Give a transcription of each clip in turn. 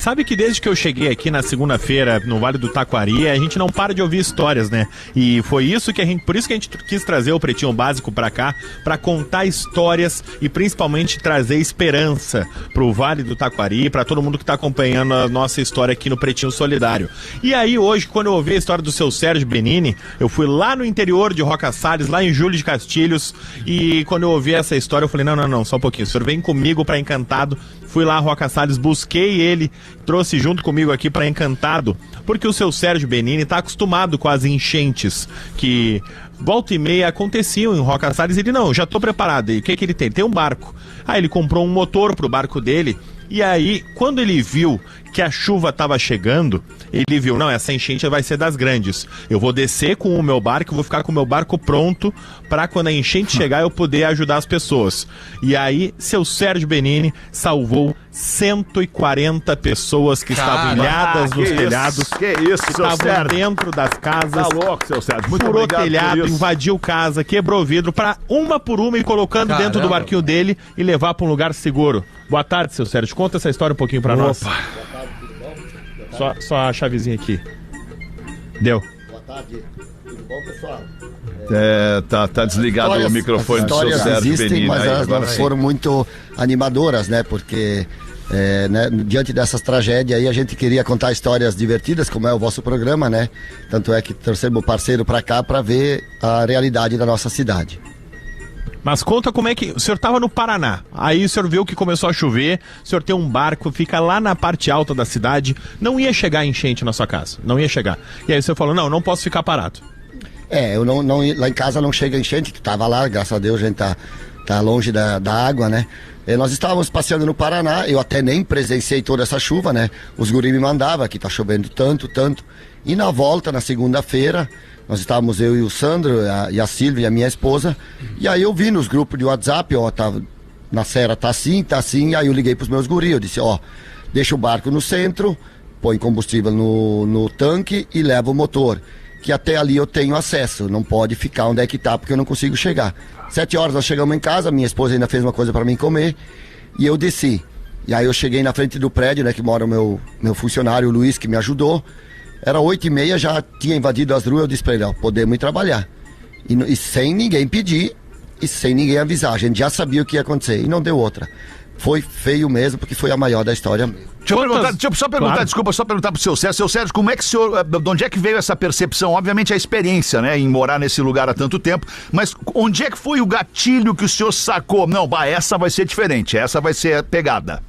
Sabe que desde que eu cheguei aqui na segunda-feira no Vale do Taquari, a gente não para de ouvir histórias, né? E foi isso que por isso que a gente quis trazer o Pretinho Básico pra cá, pra contar histórias e principalmente trazer esperança pro Vale do Taquari, pra todo mundo que tá acompanhando a nossa história aqui no Pretinho Solidário. E aí hoje, quando eu ouvi a história do seu Sérgio Benini, eu fui lá no interior de Roca Salles, lá em Júlio de Castilhos, e quando eu ouvi essa história eu falei, não, só um pouquinho, o senhor vem comigo pra Encantado. Fui lá a Roca Salles, busquei ele, trouxe junto comigo aqui para Encantado, porque o seu Sérgio Benini está acostumado com as enchentes que volta e meia aconteciam em Roca Salles. Ele, não, já estou preparado. E o que ele tem? Ele tem um barco. Aí ele comprou um motor pro barco dele. E aí, quando ele viu que a chuva estava chegando, ele viu, não, essa enchente vai ser das grandes. Eu vou descer com o meu barco, vou ficar com o meu barco pronto para quando a enchente chegar eu poder ajudar as pessoas. E aí, seu Sérgio Benini salvou 140 pessoas que estavam ilhadas nos telhados. Que isso, que seu estavam Sérgio. dentro das casas. Tá louco, seu Sérgio. Muito Furou obrigado telhado, por isso. invadiu casa, quebrou vidro, para uma por uma ir colocando dentro do barquinho dele e levar para um lugar seguro. Boa tarde, seu Sérgio. Conta essa história um pouquinho para nós. Só a chavezinha aqui. Deu. Boa tarde. Tudo bom, pessoal? Tá desligado o microfone do seu As histórias Sérgio existem, Benini. mas Aí, elas agora não sim. foram muito animadoras, né? Porque diante dessas tragédias aí a gente queria contar histórias divertidas, como é o vosso programa, né? Tanto é que trouxemos o parceiro para cá para ver a realidade da nossa cidade. Mas conta como é que... O senhor estava no Paraná, aí o senhor viu que começou a chover, o senhor tem um barco, fica lá na parte alta da cidade, não ia chegar enchente na sua casa, não ia chegar. E aí o senhor falou, não posso ficar parado. Eu não lá em casa não chega enchente, que tava lá, graças a Deus a gente tá longe da água, né? Nós estávamos passeando no Paraná, eu até nem presenciei toda essa chuva, né? Os guris me mandavam que tá chovendo tanto. E na volta, na segunda-feira, nós estávamos eu e o Sandro, e a Silvia, e a minha esposa, e aí eu vi nos grupos de WhatsApp, tava na Serra, tá assim, e aí eu liguei pros meus guris, eu disse, deixa o barco no centro, põe combustível no tanque e leva o motor, que até ali eu tenho acesso, não pode ficar onde é que tá, porque eu não consigo chegar. 7 horas nós chegamos em casa, minha esposa ainda fez uma coisa para mim comer, e eu desci. E aí eu cheguei na frente do prédio, né, que mora o meu funcionário, o Luiz, que me ajudou. Era 8h30, já tinha invadido as ruas, eu disse pra ele, podemos ir trabalhar. E sem ninguém pedir, e sem ninguém avisar, a gente já sabia o que ia acontecer, e não deu outra. Foi feio mesmo, porque foi a maior da história mesmo. Deixa eu só perguntar, Claro. desculpa, só perguntar pro seu Sérgio. Seu Sérgio, como é que o senhor, de onde é que veio essa percepção? Obviamente a experiência, né, em morar nesse lugar há tanto tempo, mas onde é que foi o gatilho que o senhor sacou? Não, essa vai ser diferente, essa vai ser a pegada.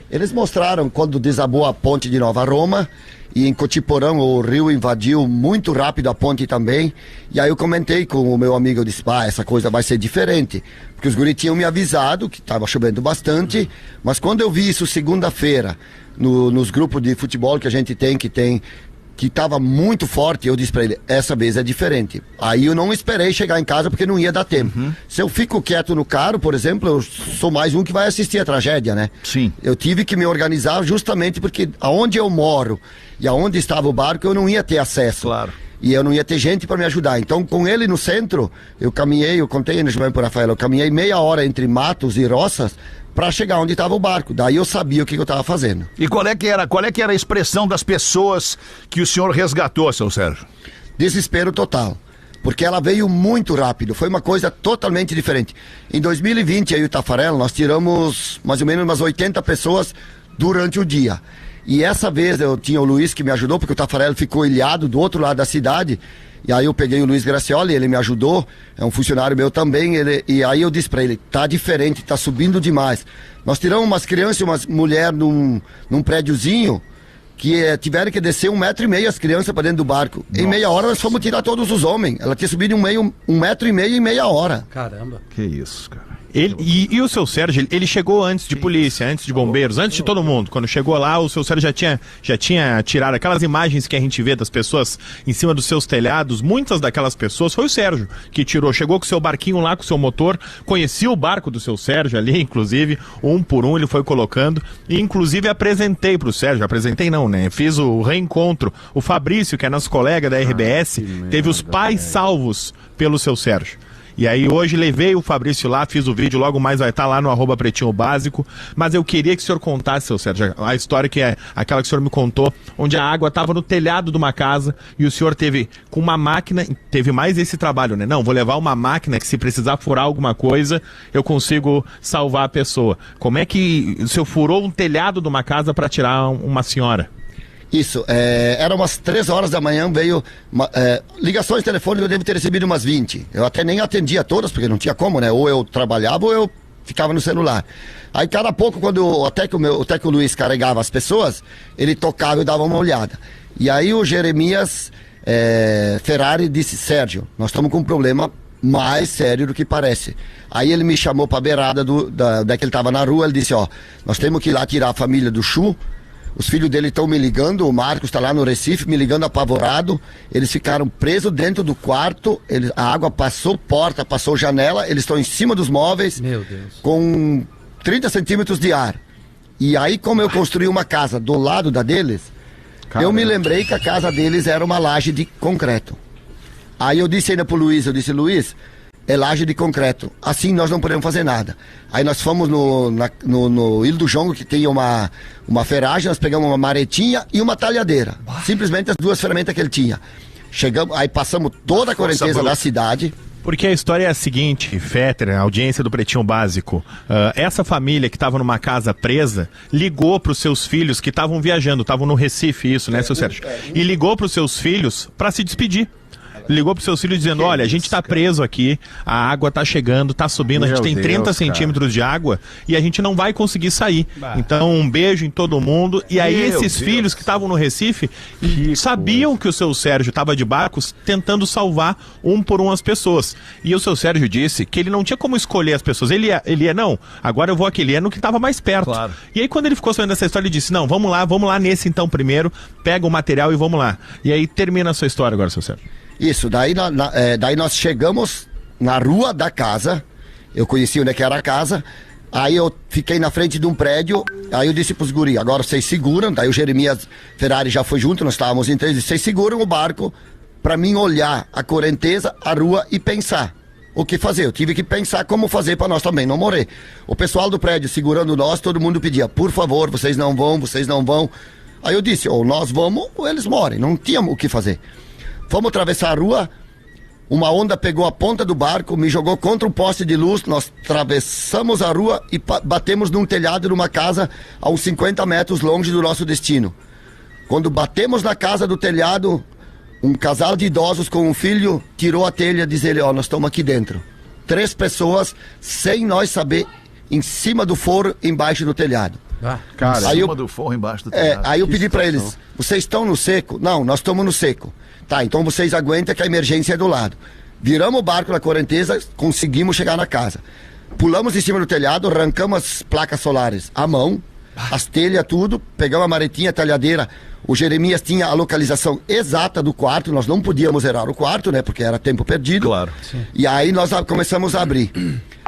Eles mostraram quando desabou a ponte de Nova Roma, e em Cotiporão o rio invadiu muito rápido a ponte também, e aí eu comentei com o meu amigo, eu disse, essa coisa vai ser diferente, porque os guris tinham me avisado que estava chovendo bastante, mas quando eu vi isso segunda-feira, nos grupos de futebol que a gente tem, que estava muito forte, eu disse para ele, essa vez é diferente. Aí eu não esperei chegar em casa porque não ia dar tempo. Se eu fico quieto no carro, por exemplo, eu sou mais um que vai assistir a tragédia, né? Sim. Eu tive que me organizar justamente porque aonde eu moro e aonde estava o barco eu não ia ter acesso. Claro. E eu não ia ter gente para me ajudar. Então, com ele no centro, eu contei no João por Rafael, eu caminhei meia hora entre matos e roças para chegar onde estava o barco. Daí eu sabia o que eu estava fazendo. E qual é que era a expressão das pessoas que o senhor resgatou, seu Sérgio? Desespero total. Porque ela veio muito rápido, foi uma coisa totalmente diferente. Em 2020, aí o Tafarel, nós tiramos mais ou menos umas 80 pessoas durante o dia. E essa vez eu tinha o Luiz que me ajudou, porque o Tafarel ficou ilhado do outro lado da cidade. E aí eu peguei o Luiz Gracioli, ele me ajudou, é um funcionário meu também, e aí eu disse pra ele, tá diferente, tá subindo demais. Nós tiramos umas crianças e umas mulheres num prédiozinho, que tiveram que descer 1,5 metro as crianças para dentro do barco. Em meia hora nós fomos tirar todos os homens. Ela tinha subido 1,5 metro em meia hora. Caramba. Que isso, cara. E o seu Sérgio, ele chegou antes de polícia, antes de bombeiros, antes de todo mundo. Quando chegou lá, o seu Sérgio já tinha tirado aquelas imagens que a gente vê das pessoas em cima dos seus telhados. Muitas daquelas pessoas foi o Sérgio que tirou. Chegou com o seu barquinho lá, com o seu motor, conhecia o barco do seu Sérgio ali, inclusive, um por um ele foi colocando. E inclusive apresentei pro Sérgio, fiz o reencontro. O Fabrício, que é nosso colega da RBS, teve os pais salvos pelo seu Sérgio. E aí hoje levei o Fabrício lá, fiz o vídeo, logo mais vai estar lá no @PretinhoBásico, mas eu queria que o senhor contasse, seu Sérgio, a história que é aquela que o senhor me contou, onde a água estava no telhado de uma casa e o senhor teve com uma máquina, teve mais esse trabalho, né? Não, vou levar uma máquina que se precisar furar alguma coisa, eu consigo salvar a pessoa. Como é que o senhor furou um telhado de uma casa para tirar uma senhora? Isso, era umas 3 horas da manhã, veio ligações telefônicas, eu devo ter recebido umas 20. Eu até nem atendia todas, porque não tinha como, né? Ou eu trabalhava ou eu ficava no celular. Aí cada pouco, até que o Luiz carregava as pessoas, ele tocava e eu dava uma olhada. E aí o Jeremias Ferrari disse: Sérgio, nós estamos com um problema mais sério do que parece. Aí ele me chamou pra beirada daí que ele tava na rua, ele disse: ó, nós temos que ir lá tirar a família do Chu. Os filhos dele estão me ligando, o Marcos está lá no Recife, me ligando apavorado. Eles ficaram presos dentro do quarto, a água passou porta, passou janela, eles estão em cima dos móveis, meu Deus, com 30 centímetros de ar. E aí, como eu construí uma casa do lado da deles, eu me lembrei que a casa deles era uma laje de concreto. Aí eu disse ainda pro Luiz, Luiz, é laje de concreto, assim nós não podemos fazer nada. Aí nós fomos no Ilho do Jongo, que tem uma ferragem, nós pegamos uma maretinha e uma talhadeira. Simplesmente as 2 ferramentas que ele tinha. Chegamos, aí passamos toda a correnteza da cidade. Porque a história é a seguinte, Fetter, a audiência do Pretinho Básico, essa família que estava numa casa presa, ligou para os seus filhos que estavam viajando, estavam no Recife, isso, né, seu Sérgio? E ligou para os seus filhos para se despedir. Ligou para os seus filhos dizendo: olha, a gente está preso aqui, a água está chegando, está subindo, a gente tem 30 centímetros de água e a gente não vai conseguir sair. Então, um beijo em todo mundo. E aí esses filhos que estavam no Recife sabiam que o seu Sérgio estava de barcos tentando salvar um por um as pessoas. E o seu Sérgio disse que ele não tinha como escolher as pessoas. Ele ia não, agora eu vou aqui, ele ia no que estava mais perto. Claro. E aí quando ele ficou sabendo dessa história, ele disse: não, vamos lá nesse então primeiro, pega o material e vamos lá. E aí termina a sua história agora, seu Sérgio. Isso, daí nós chegamos na rua da casa, eu conheci onde é que era a casa, aí eu fiquei na frente de um prédio, aí eu disse pros guri: agora vocês seguram, daí o Jeremias Ferrari já foi junto, nós estávamos em 3, vocês seguram o barco pra mim olhar a correnteza, a rua e pensar o que fazer. Eu tive que pensar como fazer pra nós também não morrer. O pessoal do prédio segurando nós, todo mundo pedia: por favor, vocês não vão. Aí eu disse: ou nós vamos ou eles morrem, não tínhamos o que fazer. Fomos atravessar a rua, uma onda pegou a ponta do barco, me jogou contra um poste de luz, nós atravessamos a rua e batemos num telhado de uma casa a uns 50 metros longe do nosso destino. Quando batemos na casa do telhado, um casal de idosos com um filho tirou a telha e disse: ó, nós estamos aqui dentro. 3 pessoas, sem nós saber, em cima do forro, embaixo do telhado. Cara, em cima do forro, embaixo do telhado. Aí eu pedi para eles: vocês estão no seco? Não, nós estamos no seco. Tá, então vocês aguentam que a emergência é do lado. Viramos o barco na correnteza, conseguimos chegar na casa. Pulamos em cima do telhado, arrancamos as placas solares à mão, as telhas, tudo, pegamos a maretinha, a talhadeira. O Jeremias tinha a localização exata do quarto, nós não podíamos zerar o quarto, né, porque era tempo perdido. Claro. Sim. E aí nós começamos a abrir.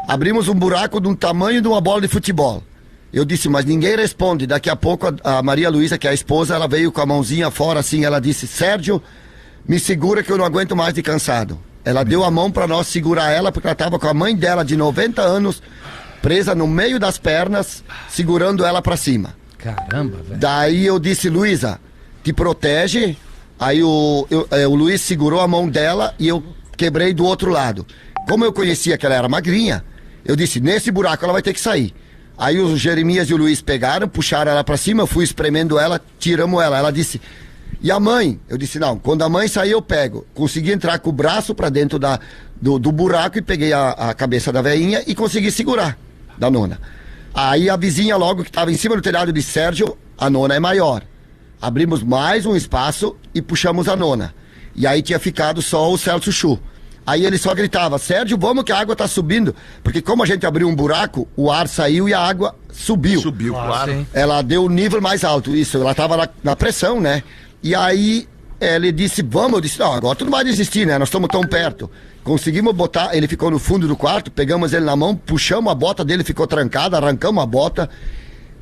Abrimos um buraco do tamanho de uma bola de futebol. Eu disse: mas ninguém responde. Daqui a pouco a Maria Luísa, que é a esposa, ela veio com a mãozinha fora assim, ela disse: Sérgio, me segura que eu não aguento mais de cansado. Ela deu a mão para nós segurar ela, porque ela estava com a mãe dela de 90 anos presa no meio das pernas, segurando ela para cima. Caramba, velho. Daí eu disse: Luísa, te protege. Aí o Luiz segurou a mão dela e eu quebrei do outro lado. Como eu conhecia que ela era magrinha, eu disse: nesse buraco ela vai ter que sair. Aí o Jeremias e o Luiz pegaram, puxaram ela para cima, eu fui espremendo ela, tiramos ela. Ela disse: e a mãe? Eu disse: não, quando a mãe sair eu pego. Consegui entrar com o braço para dentro do buraco e peguei a cabeça da velhinha e consegui segurar da nona. Aí a vizinha logo que estava em cima do telhado disse: Sérgio, a nona é maior. Abrimos mais um espaço e puxamos a nona. E aí tinha ficado só o Celso Chu. Aí ele só gritava: Sérgio, vamos que a água tá subindo. Porque como a gente abriu um buraco, o ar saiu e a água subiu. Subiu, claro. Ela deu o nível mais alto, isso, ela tava na pressão, né? E aí ele disse: vamos. Eu disse: não, agora tu não vai desistir, né? Nós estamos tão perto. Conseguimos botar, ele ficou no fundo do quarto, pegamos ele na mão, puxamos a bota dele, ficou trancada, arrancamos a bota.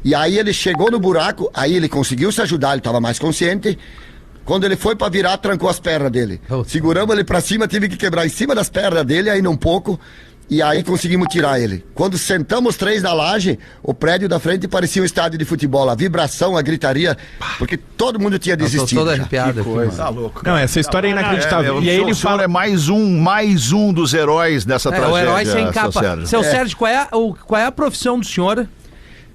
E aí ele chegou no buraco, aí ele conseguiu se ajudar, ele estava mais consciente. Quando ele foi pra virar, trancou as pernas dele. Seguramos ele pra cima, tive que quebrar em cima das pernas dele, ainda um pouco. E aí conseguimos tirar ele. Quando sentamos 3 na laje, o prédio da frente parecia um estádio de futebol. A vibração, a gritaria, porque todo mundo tinha desistido. Eu tô todo arrepiado aqui, Tá louco. Não, essa história é inacreditável. E aí ele fala... é mais um dos heróis dessa tragédia. O herói sem capa. Sérgio. Seu Sérgio, qual é a profissão do senhor?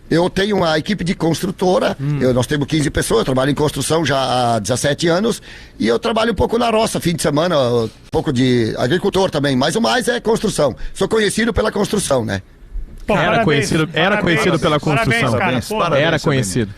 Eu tenho uma equipe de construtora, nós temos 15 pessoas, eu trabalho em construção já há 17 anos e eu trabalho um pouco na roça, fim de semana, um pouco de agricultor também, mas o mais é construção. Sou conhecido pela construção, né? Era conhecido pela construção. Parabéns, cara. Era conhecido.